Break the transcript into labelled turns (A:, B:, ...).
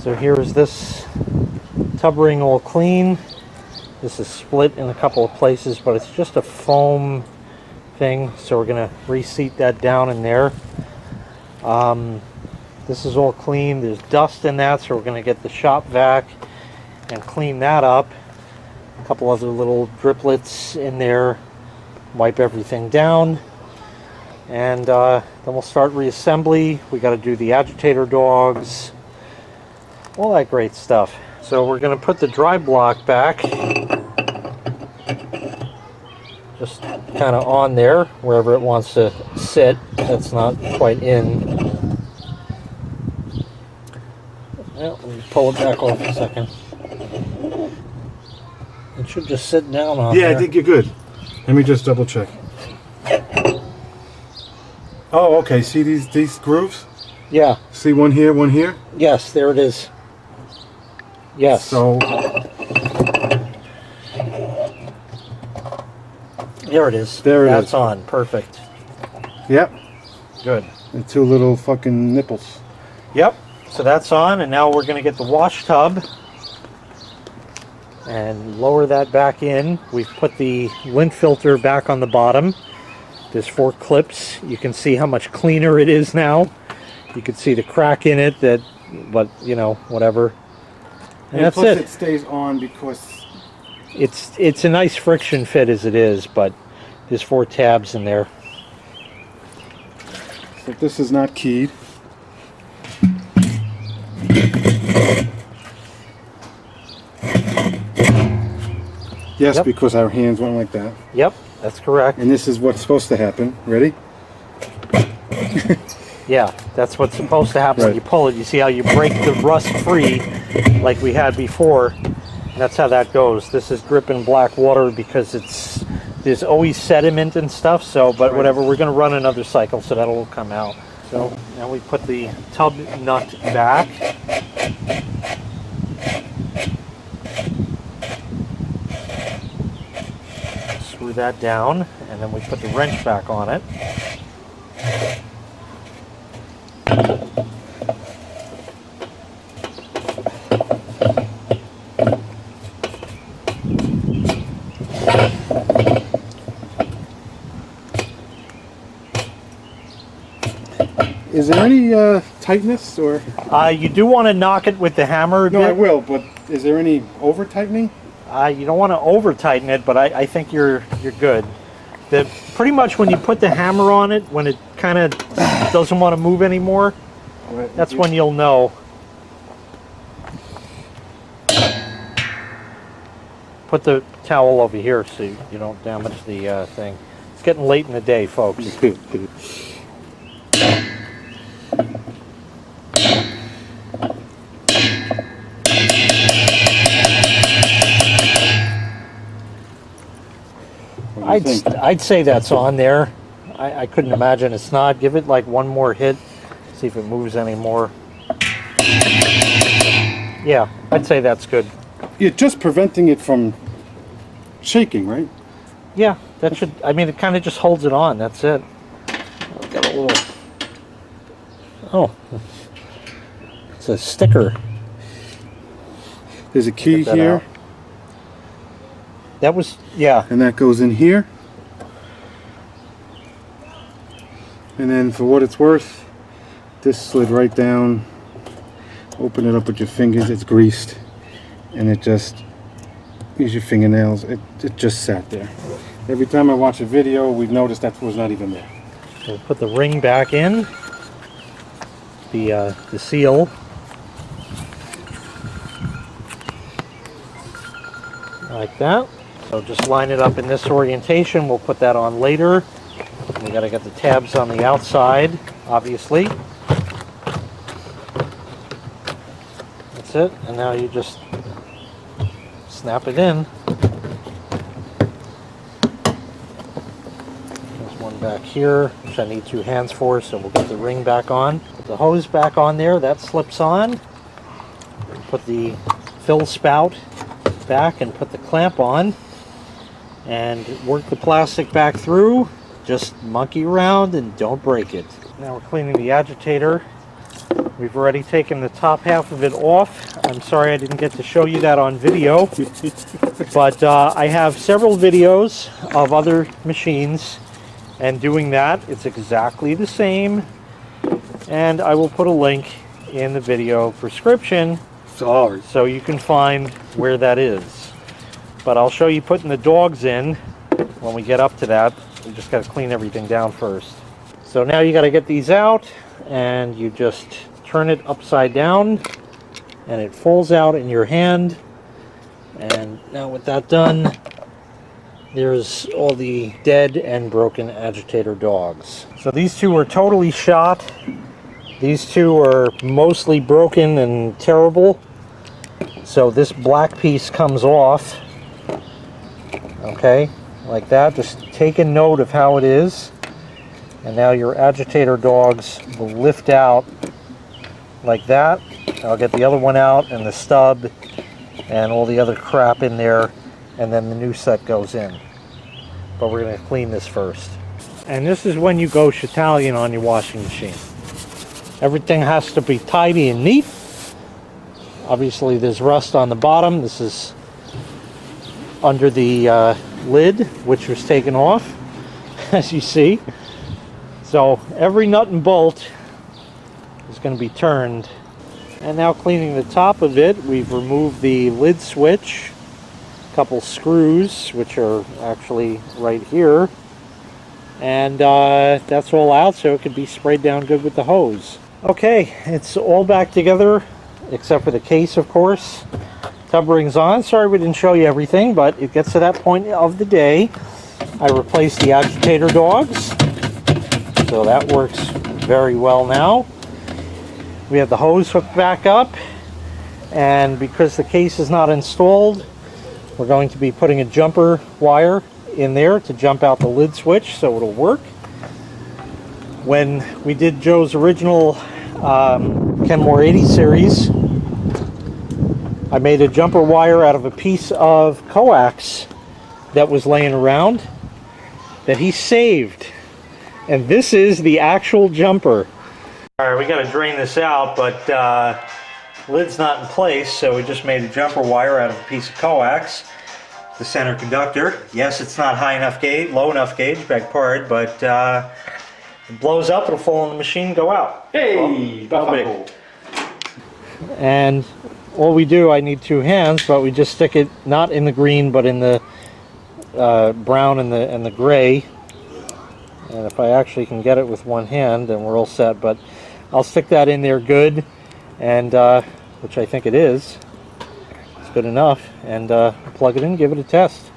A: So here's this tub ring all clean. This is split in a couple of places, but it's just a foam thing, so we're going to reseat that down in there. This is all clean. There's dust in that, so we're going to get the shop vac and clean that up. A couple other little driplets in there, wipe everything down, and then we'll start reassembly. We got to do the agitator dogs, all that great stuff. So we're going to put the dry block back, just kind of on there, wherever it wants to sit. That's not quite in. Well, let me pull it back off a second. It should just sit down on there.
B: Yeah, I think you're good. Let me just double check. Oh, okay. See these grooves?
A: Yeah.
B: See one here, one here?
A: Yes, there it is. Yes.
B: So
A: there it is.
B: There it is.
A: That's on. Perfect.
B: Yep.
A: Good.
B: The two little fucking nipples.
A: Yep. So that's on, and now we're going to get the wash tub and lower that back in. We've put the lint filter back on the bottom. There's 4 clips. You can see how much cleaner it is now. You can see the crack in it, but you know, whatever. And that's
B: plus
A: it.
B: It stays on because
A: it's a nice friction fit as it is, but there's 4 tabs in there.
B: so this is not keyed. Yes,
A: Yep.
B: because our hands went like that.
A: Yep, that's correct.
B: And this is what's supposed to happen. Ready?
A: Yeah, that's what's supposed to happen when
B: Right.
A: you pull it. You see how you break the rust free like we had before, and that's how that goes. This is dripping black water because there's always sediment and stuff, so but whatever, we're going to run another cycle, so that'll come out. So now we put the tub nut back. Screw that down, and then we put the wrench back on it.
B: Is there any tightness or?
A: You do want to knock it with the hammer a
B: No,
A: bit.
B: I will. But is there any over tightening?
A: You don't want to over tighten it, but I think you're good. Pretty much when you put the hammer on it, when it kind of doesn't want to move anymore,
B: Right.
A: that's when you'll know. Put the towel over here so you don't damage the thing. It's getting late in the day, folks. I'd say that's on there. I couldn't imagine it's not. Give it like one more hit, see if it moves anymore. Yeah, I'd say that's good.
B: You're just preventing it from shaking, right?
A: Yeah, that should, I mean, it kind of just holds it on, that's it. I've got a little, oh, it's a sticker.
B: There's a key
A: Get that
B: here,
A: out. That was, yeah,
B: and that goes in here. And then for what it's worth, this slid right down. Open it up with your fingers, it's greased. And it just, use your fingernails, it just sat there. Every time I watch a video, we've noticed that was not even there.
A: so we'll put the ring back in, the seal. Like that. So just line it up in this orientation. We'll put that on later. We got to get the tabs on the outside, obviously. That's it. And now you just snap it in. There's one back here, which I need 2 hands for, so we'll get the ring back on. Put the hose back on there. That slips on. Put the fill spout back and put the clamp on. And work the plastic back through. Just monkey around and don't break it. Now we're cleaning the agitator. We've already taken the top half of it off. I'm sorry I didn't get to show you that on video, but I have several videos of other machines and doing that. It's exactly the same, and I will put a link in the video description so you can find where that is. But I'll show you putting the dogs in when we get up to that. We just got to clean everything down first. So now you got to get these out, and you just turn it upside down and it falls out in your hand. And now with that done, there's all the dead and broken Agitator dogs. So these two are totally shot. These two are mostly broken and terrible. So this black piece comes off. Okay, like that. Just take a note of how it is. And now your Agitator dogs will lift out like that. I'll get the other one out and the stub and all the other crap in there, and then the new set goes in. But we're going to clean this first. And this is when you go Italian on your washing machine. Everything has to be tidy and neat. Obviously there's rust on the bottom. This is under the lid, which was taken off, as you see. So every nut and bolt is going to be turned. And now cleaning the top of it, we've removed the lid switch, a couple screws, which are actually right here, and that's all out so it can be sprayed down good with the hose. Okay, it's all back together except for the case, of course. Tub rings on. Sorry we didn't show you everything, but it gets to that point of the day. I replaced the Agitator dogs, so that works very well now. We have the hose hooked back up, and because the case is not installed, we're going to be putting a jumper wire in there to jump out the lid switch so it'll work. When we did Joe's original Kenmore 80 series, I made a jumper wire out of a piece of coax that was laying around that he saved. And this is the actual jumper. All right, we got to drain this out, but lid's not in place, so we just made a jumper wire out of a piece of coax. The center conductor. Yes, it's not high enough gauge, low enough gauge, beg pardon, but it blows up, it'll fall in the machine, go out.
C: Hey,
A: big. And all we do, I need two hands, but we just stick it not in the green, but in the brown and the gray. And if I actually can get it with one hand, then we're all set. But I'll stick that in there good, and which I think it is. It's good enough, and plug it in, give it a test.